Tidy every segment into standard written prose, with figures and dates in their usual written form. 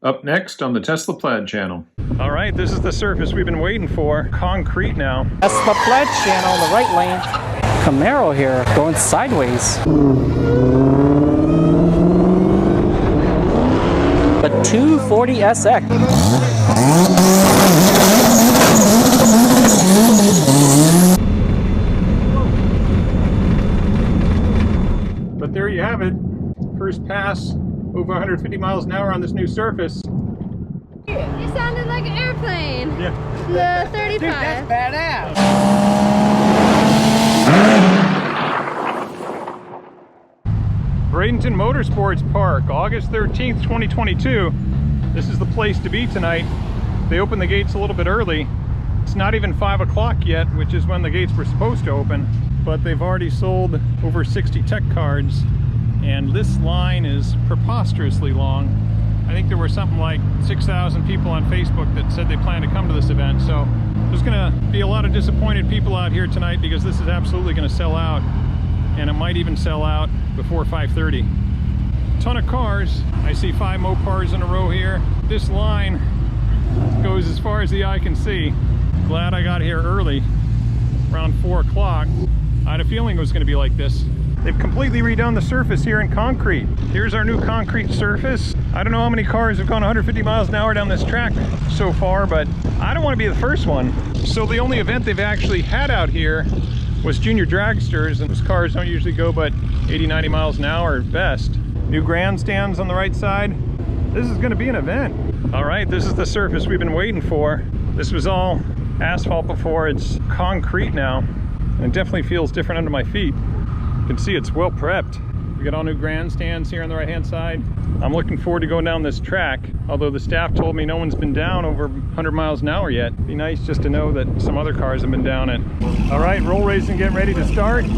Up next on the Tesla Plaid channel. All right, this is the surface we've been waiting for. Concrete now. Tesla Plaid channel in the right lane. Camaro here going sideways. The 240 SX. But there you have it. First pass over 150 miles an hour on this new surface. You sounded like an airplane. Yeah. The 35. Dude, that's badass. Bradenton Motorsports Park, August 13th, 2022. This is the place to be tonight. They opened the gates a little bit early. It's not even 5 o'clock yet, which is when the gates were supposed to open, but they've already sold over 60 tech cards, and this line is preposterously long. I think there were something like 6,000 people on Facebook that said they plan to come to this event, so there's gonna be a lot of disappointed people out here tonight because this is absolutely gonna sell out, and it might even sell out before 5:30. Ton of cars. I see 5 Mopars in a row here. This line goes as far as the eye can see. Glad I got here early, around 4 o'clock. I had a feeling it was gonna be like this. They've completely redone the surface here in concrete. Here's our new concrete surface. I don't know how many cars have gone 150 miles an hour down this track so far, but I don't want to be the first one. So the only event they've actually had out here was junior dragsters, and those cars don't usually go but 80, 90 miles an hour at best. New grandstands on the right side. This is going to be an event. All right, this is the surface we've been waiting for. This was all asphalt before. It's concrete now, and it definitely feels different under my feet. You can see it's well prepped. We got all new grandstands here on the right hand side. I'm looking forward to going down this track, although the staff told me no one's been down over 100 miles an hour yet. It'd be nice just to know that some other cars have been down it. All right, roll racing getting ready to start. So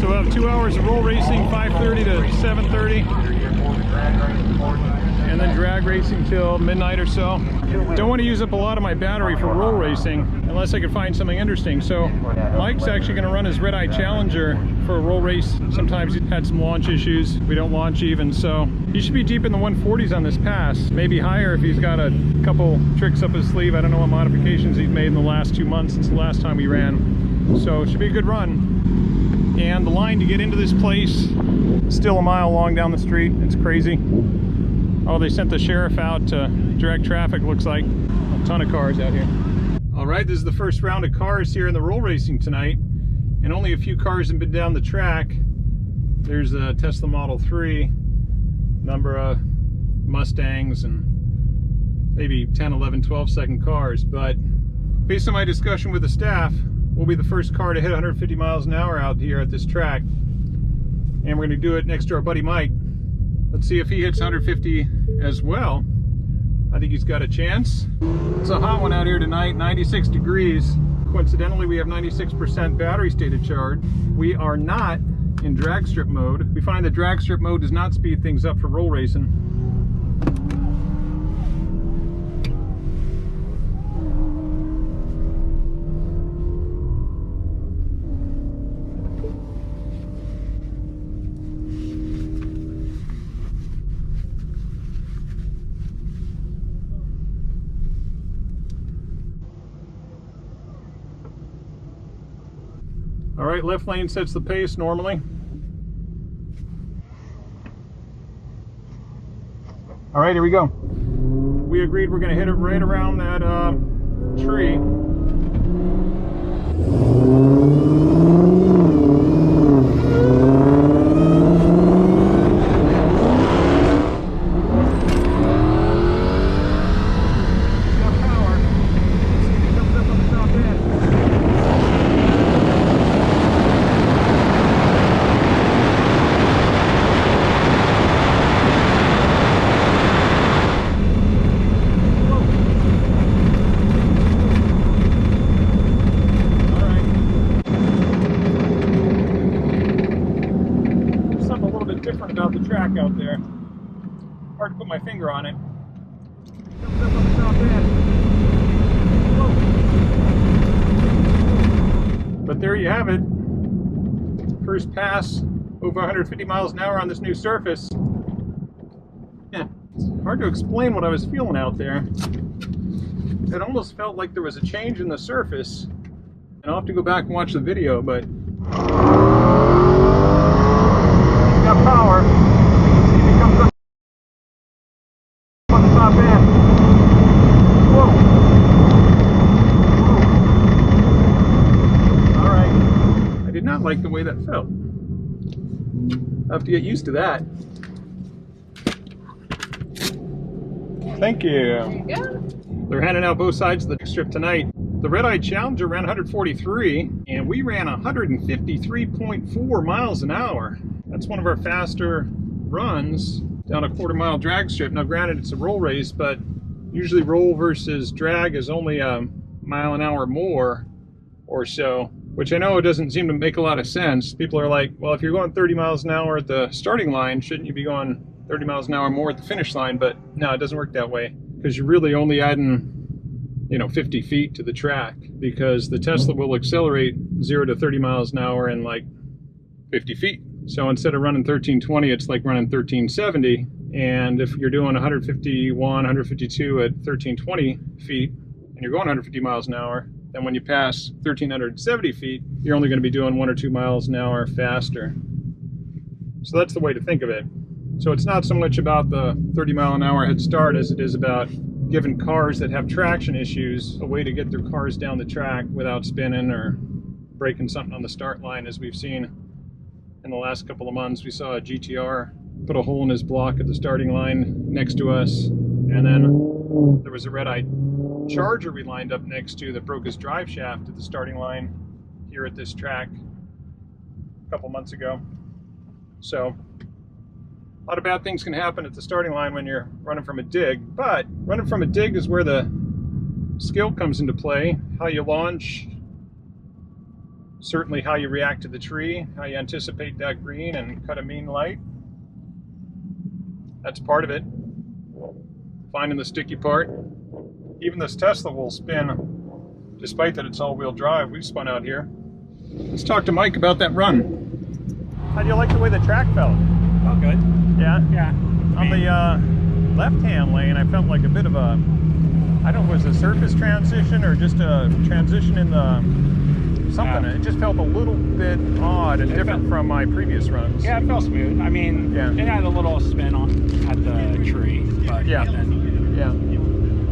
we'll have 2 hours of roll racing, 5:30 to 7:30. And then drag racing till midnight or so. Don't want to use up a lot of my battery for roll racing unless I can find something interesting. So Mike's actually going to run his Redeye Challenger for a roll race. Sometimes he's had some launch issues. We don't launch even, so he should be deep in the 140s on this pass. Maybe higher if he's got a couple tricks up his sleeve. I don't know what modifications he's made in the last 2 months since the last time we ran. So it should be a good run. And the line to get into this place is still a mile long down the street. It's crazy. Oh, they sent the sheriff out to direct traffic, looks like. A ton of cars out here. All right, this is the first round of cars here in the roll racing tonight, and only a few cars have been down the track. There's a Tesla Model 3, number of Mustangs, and maybe 10, 11, 12-second cars. But based on my discussion with the staff, we'll be the first car to hit 150 miles an hour out here at this track. And we're gonna do it next to our buddy Mike. Let's see if he hits 150 as well. I think he's got a chance. It's a hot one out here tonight, 96 degrees. Coincidentally, we have 96% battery state of charge. We are not in drag strip mode. We find that drag strip mode does not speed things up for roll racing. All right, left lane sets the pace normally. All right, here we go. We agreed we're gonna hit it right around that tree. About the track out there. Hard to put my finger on it. But there you have it. First pass over 150 miles an hour on this new surface. hard to explain what I was feeling out there. It almost felt like there was a change in the surface. And I'll have to go back and watch the video, but it's got power. It comes up on the top end. Whoa. Whoa. All right. I did not like the way that felt. I'll have to get used to that. Thank you. There you go. They're handing out both sides of the strip tonight. The Redeye Challenger ran 143, and we ran 153.4 miles an hour. That's one of our faster runs down a quarter-mile drag strip. Now, granted, it's a roll race, but usually roll versus drag is only a mile an hour more or so, which I know doesn't seem to make a lot of sense. People are like, well, if you're going 30 miles an hour at the starting line, shouldn't you be going 30 miles an hour more at the finish line? But no, it doesn't work that way, because you're really only adding 50 feet to the track, because the Tesla will accelerate 0 to 30 miles an hour in like 50 feet. So instead of running 1320, it's like running 1370. And if you're doing 151, 152 at 1320 feet, and you're going 150 miles an hour, then when you pass 1370 feet, you're only going to be doing 1 or 2 miles an hour faster. So that's the way to think of it. So it's not so much about the 30 mile an hour head start as it is about giving cars that have traction issues a way to get their cars down the track without spinning or breaking something on the start line. As we've seen in the last couple of months, we saw a GTR put a hole in his block at the starting line next to us, and then there was a Redeye Charger we lined up next to that broke his drive shaft at the starting line here at this track a couple months ago. So a lot of bad things can happen at the starting line when you're running from a dig, but running from a dig is where the skill comes into play. How you launch, certainly how you react to the tree, how you anticipate that green and cut a mean light. That's part of it. Finding the sticky part. Even this Tesla will spin, despite that it's all-wheel drive. We've spun out here. Let's talk to Mike about that run. How do you like the way the track felt? Oh, good. Yeah? Yeah. On the left-hand lane, I felt like a bit of a, I don't know, was it a surface transition or just a transition in the something? It just felt a little bit odd and different from my previous runs. Yeah, it felt smooth. I mean, it had a little spin on at the tree, but yeah.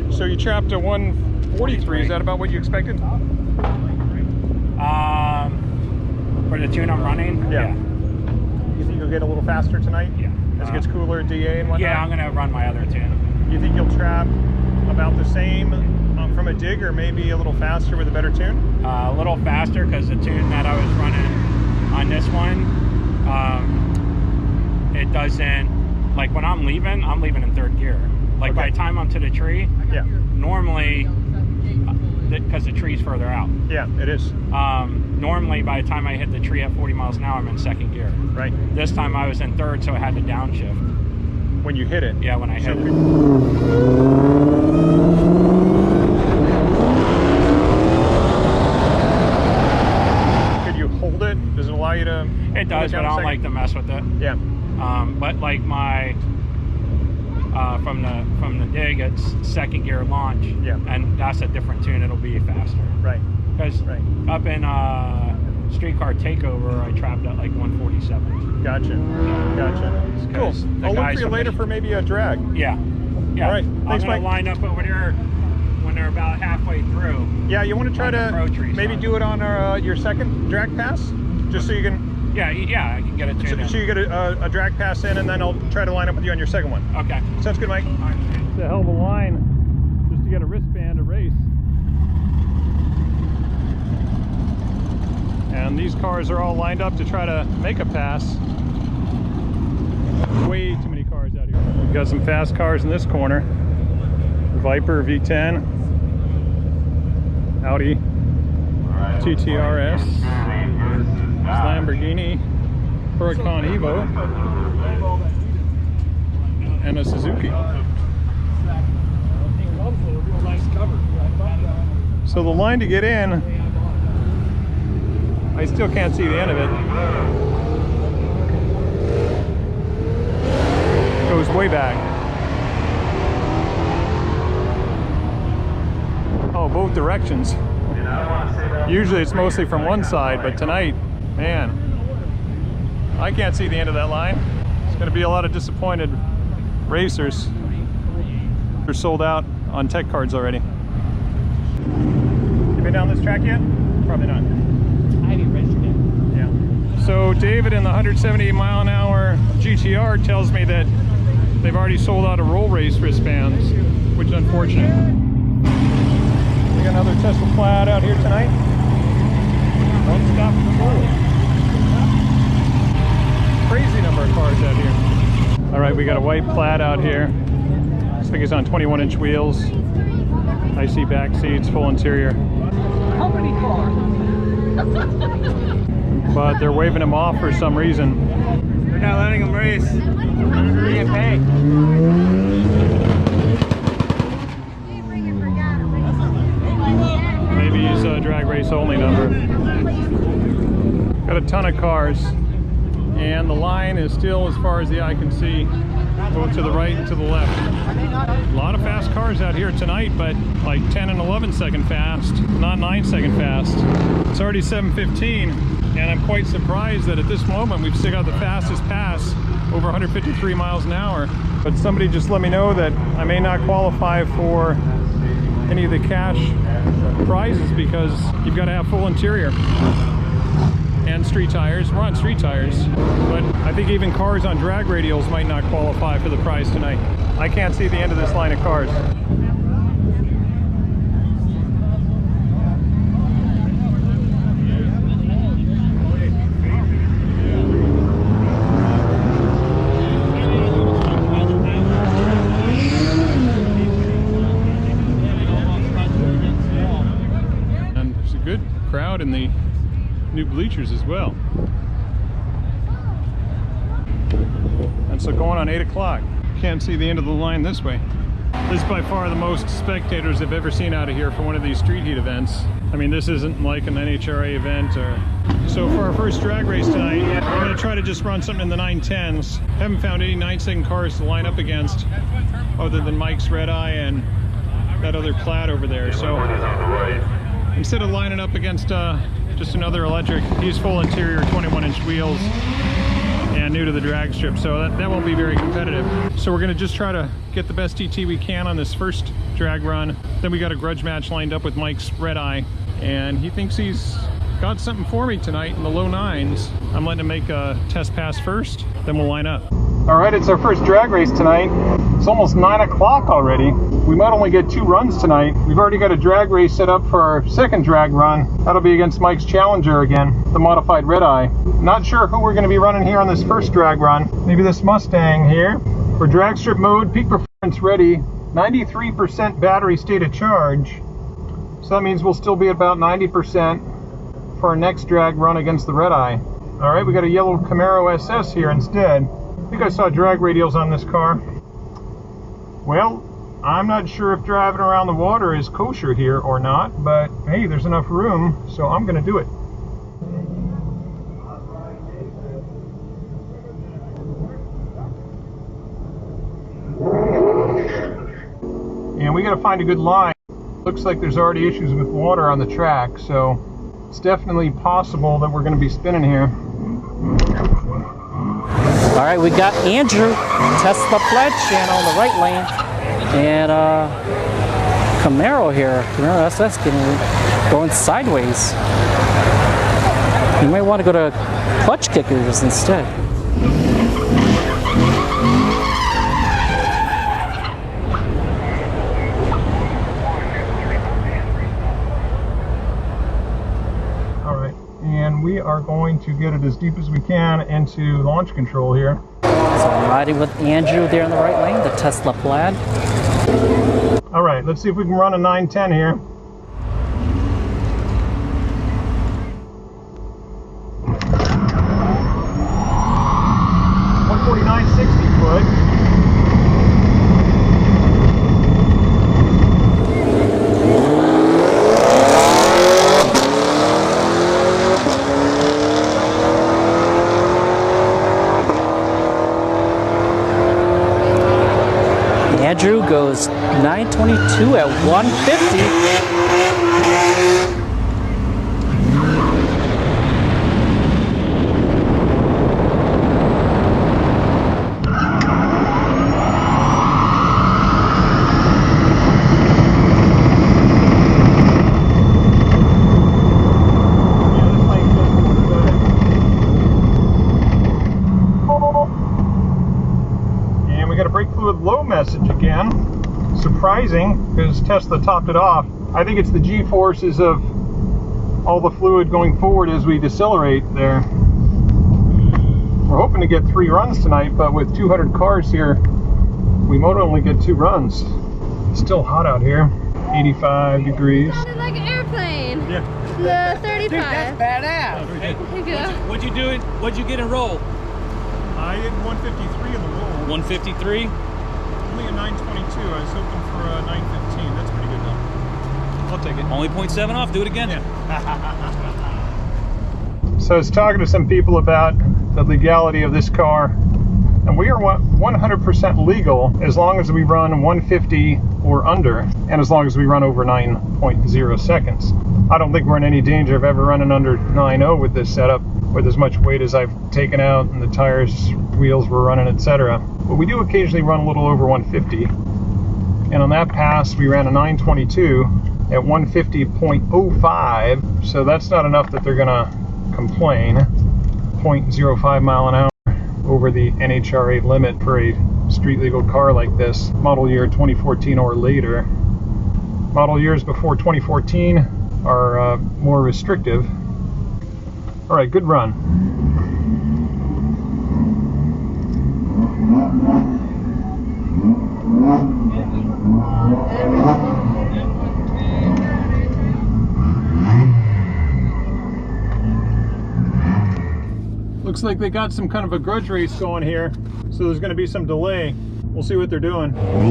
So you trapped a 143. Is that about what you expected? For the tune I'm running, yeah. You think you'll get a little faster tonight? Yeah. As it gets cooler, DA and whatnot? Yeah, I'm gonna run my other tune. You think you'll trap about the same from a dig, or maybe a little faster with a better tune? A little faster, because the tune that I was running on this one, it doesn't, like when I'm leaving in third gear. Like by the time I'm to the tree, normally, because the tree's further out. Yeah, it is. Normally by the time I hit the tree at 40 miles an hour, I'm in second gear. Right. This time I was in third, so I had to downshift. When you hit it? Yeah, when I hit it. Could you hold it? Does it allow you to? It does, but I don't like to mess with it. Yeah. But like my from the dig, it's second gear launch. Yeah. And that's a different tune. It'll be faster. Right. Because up in Streetcar Takeover, I trapped at like 147. Gotcha. Cool. I'll look for you later for maybe a drag. Yeah. All right. Thanks, I'm gonna line up over there when they're about halfway through. Yeah, you want to try to maybe do it on your second drag pass, just so you can. Yeah, I can get it tuned. So you get a drag pass in, and then I'll try to line up with you on your second one. Okay. Sounds good, Mike. All right. It's a hell of a line just to get a wristband to race. And these cars are all lined up to try to make a pass. Way too many cars out here. We've got some fast cars in this corner. Viper V10, Audi TTRS, Lamborghini Huracan Evo, and a Suzuki. So the line to get in, I still can't see the end of it. Goes way back. follow both directions. Usually it's mostly from one side, but tonight, man, I can't see the end of that line. It's going to be a lot of disappointed racers. They're sold out on tech cards already. You been down this track yet? Probably not. I haven't registered it. Yeah. So David in the 170 mile an hour GTR tells me that they've already sold out of roll race wristbands, which is unfortunate. We got another Tesla Plaid out here tonight. One stop for roll. Crazy number of cars out here. All right, we got a white Plaid out here. Looks like it's on 21-inch wheels. I see back seats, full interior. How many cars? But they're waving him off for some reason. They're not letting him race. They get paid. Maybe he's a drag race only number. Got a ton of cars, and the line is still as far as the eye can see, both to the right and to the left. A lot of fast cars out here tonight, but like 10 and 11 second fast, not 9 second fast. It's already 7:15, and I'm quite surprised that at this moment we've still got the fastest pass, over 153 miles an hour. But somebody just let me know that I may not qualify for any of the cash prizes because you've got to have full interior and street tires. We're on street tires, but I think even cars on drag radials might not qualify for the prize tonight. I can't see the end of this line of cars. And there's a good crowd in the new bleachers as well. And so going on 8 o'clock. Can't see the end of the line this way. This is by far the most spectators I've ever seen out of here for one of these street heat events. I mean, this isn't like an NHRA event or... So for our first drag race tonight, we're going to try to just run something in the 910s. Haven't found any 9-second cars to line up against other than Mike's Redeye and that other Plaid over there. So instead of lining up against just another electric, he's full interior, 21-inch wheels, and new to the drag strip, so that won't be very competitive. So we're going to just try to get the best TT we can on this first drag run. Then we got a grudge match lined up with Mike's Redeye, and he thinks he's got something for me tonight in the low 9s. I'm letting him make a test pass first, then we'll line up. All right, it's our first drag race tonight. It's almost 9 o'clock already. We might only get 2 runs tonight. We've already got a drag race set up for our second drag run. That'll be against Mike's Challenger again, the modified Redeye. Not sure who we're going to be running here on this first drag run. Maybe this Mustang here. For drag strip mode, peak performance ready, 93% battery state of charge. So that means we'll still be at about 90% for our next drag run against the Redeye. All right, we got a yellow Camaro SS here instead. I think I saw drag radials on this car. Well, I'm not sure if driving around the water is kosher here or not, but hey, there's enough room, so I'm going to do it. And we got to find a good line. Looks like there's already issues with water on the track, so it's definitely possible that we're going to be spinning here. All right, we got Andrew, Tesla Plaid channel on the right lane, and Camaro here, Camaro SS going sideways. You might want to go to clutch kickers instead. We are going to get it as deep as we can into launch control here. So I'm riding with Andrew there in the right lane, the Tesla Plaid. All right, let's see if we can run a 910 here. 149.60 foot. Andrew goes 922 at 150. Low message again. Surprising, because Tesla topped it off. I think it's the G-forces of all the fluid going forward as we decelerate there. We're hoping to get 3 runs tonight, but with 200 cars here, we might only get 2 runs. It's still hot out here. 85 degrees. Sounded like an airplane. Yeah. The 35. Dude, that's badass. There you go. What'd you do? What'd you get in roll? I did 153 in the roll. 153. Only a 922. I was hoping for a 915. That's pretty good though. I'll take it. Only 0.7 off. Do it again. Yeah. So I was talking to some people about the legality of this car, and we are 100% legal as long as we run 150 or under, and as long as we run over 9.0 seconds. I don't think we're in any danger of ever running under 9.0 with this setup, with as much weight as I've taken out and the tires, wheels we're running, etc. But we do occasionally run a little over 150. And on that pass, we ran a 922 at 150.05. So that's not enough that they're gonna complain. 0.05 mile an hour over the NHRA limit for a street legal car like this, model year 2014 or later. Model years before 2014 are more restrictive. All right, good run. Looks like they got some kind of a grudge race going here, so there's going to be some delay. We'll see what they're doing. How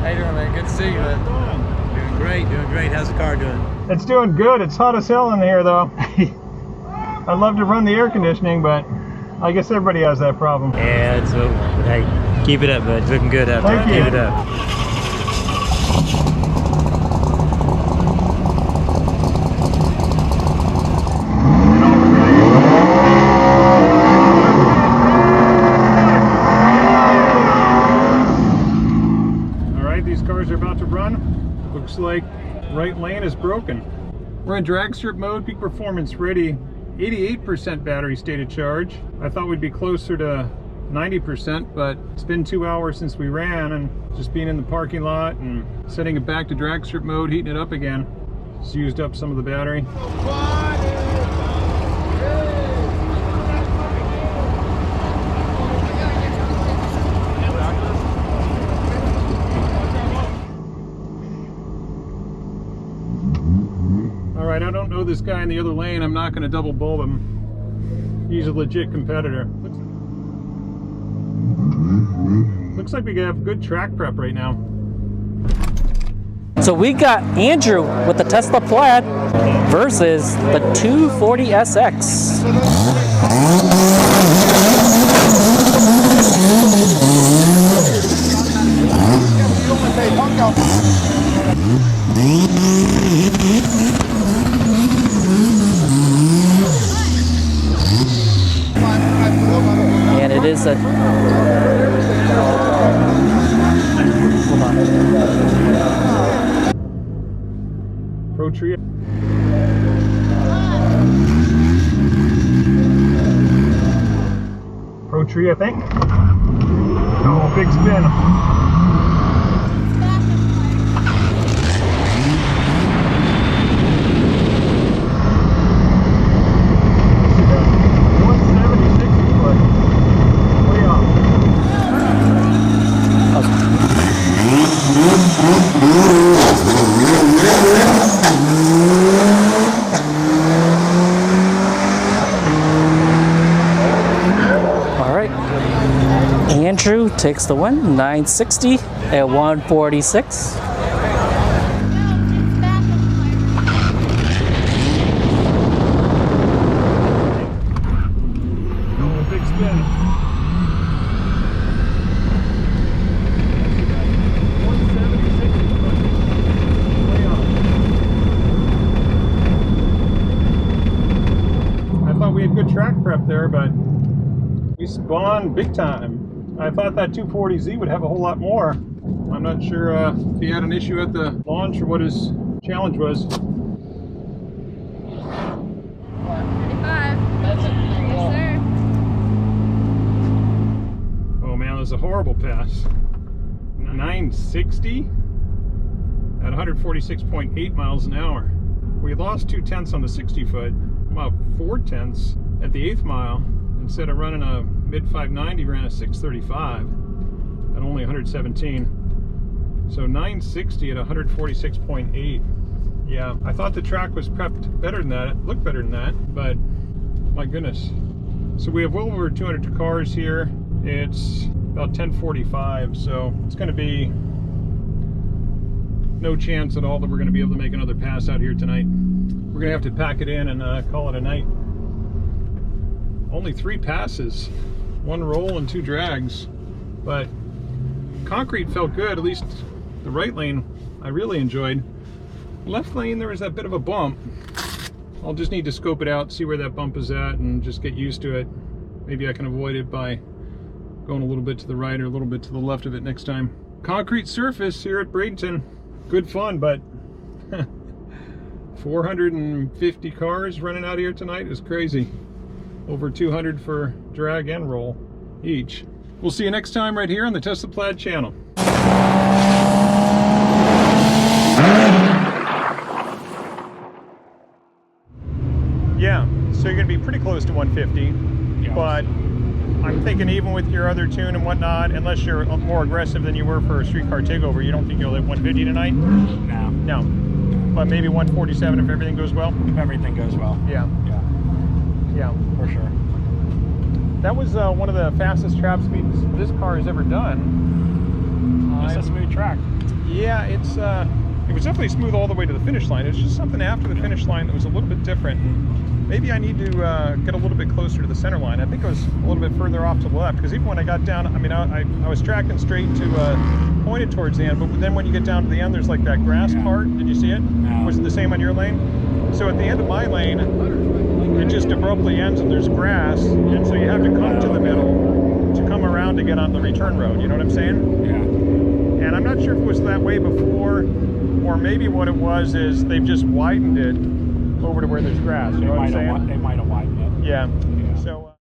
you doing, man? Good to see you, man. Doing great. How's the car doing? It's doing good. It's hot as hell in here, though. I'd love to run the air conditioning, but I guess everybody has that problem. Yeah, it's hey, keep it up, bud. It's looking good out there. Thank you. Keep it up. Looks like right lane is broken. We're in drag strip mode, peak performance ready, 88% battery stated charge. I thought we'd be closer to 90%, but it's been 2 hours since we ran, and just being in the parking lot and setting it back to drag strip mode, heating it up again, just used up some of the battery. Alright, I don't know this guy in the other lane. I'm not going to double bulb him. He's a legit competitor. Looks like we have good track prep right now. So we got Andrew with the Tesla Plaid versus the 240SX. And it is a... Hold on. Pro Tree. Pro Tree, I think. Oh, big spin. Andrew takes the win, 960 at 146. good track prep there, but we spun big time. I thought that 240Z would have a whole lot more. I'm not sure if he had an issue at the launch or what his challenge was. 35. Yes, sir. Oh man, that was a horrible pass. 960 at 146.8 miles an hour. We lost 2/10 on the 60 foot, about 4/10 at the 8th mile. Instead of running a mid 590, ran a 635 at only 117. So 960 at 146.8. Yeah, I thought the track was prepped better than that. It looked better than that, but my goodness. So we have well over 200 cars here. It's about 10:45, so it's going to be no chance at all that we're going to be able to make another pass out here tonight. We're going to have to pack it in and call it a night. Only 3 passes, 1 roll and 2 drags, but concrete felt good. At least the right lane I really enjoyed. Left lane there was that bit of a bump. I'll just need to scope it out, see where that bump is at, and just get used to it. Maybe I can avoid it by going a little bit to the right or a little bit to the left of it next time. Concrete surface here at Bradenton. Good fun, but 450 cars running out here tonight is crazy. Over 200 for drag and roll each. We'll see you next time right here on the Tesla Plaid channel. Yeah, so you're gonna be pretty close to 150, but I'm thinking even with your other tune and whatnot, unless you're more aggressive than you were for a streetcar takeover, you don't think you'll hit 150 tonight? No. No, but maybe 147 if everything goes well? If everything goes well. Yeah. Yeah. Yeah. For sure. That was one of the fastest trap speeds this car has ever done. It's a smooth track. Yeah, it was definitely smooth all the way to the finish line. It's just something after the finish line that was a little bit different. And maybe I need to get a little bit closer to the center line. I think I was a little bit further off to the left, because even when I got down, I mean, I was tracking straight to pointed towards the end, but then when you get down to the end, there's like that grass part. Did you see it? No. Was it the same on your lane? So at the end of my lane, it just abruptly ends and there's grass, and so you have to come to the middle to come around to get on the return road. You know what I'm saying? Yeah. And I'm not sure if it was that way before, or maybe what it was is they've just widened it over to where there's grass. You know what I'm saying? They might have widened it. Yeah. So.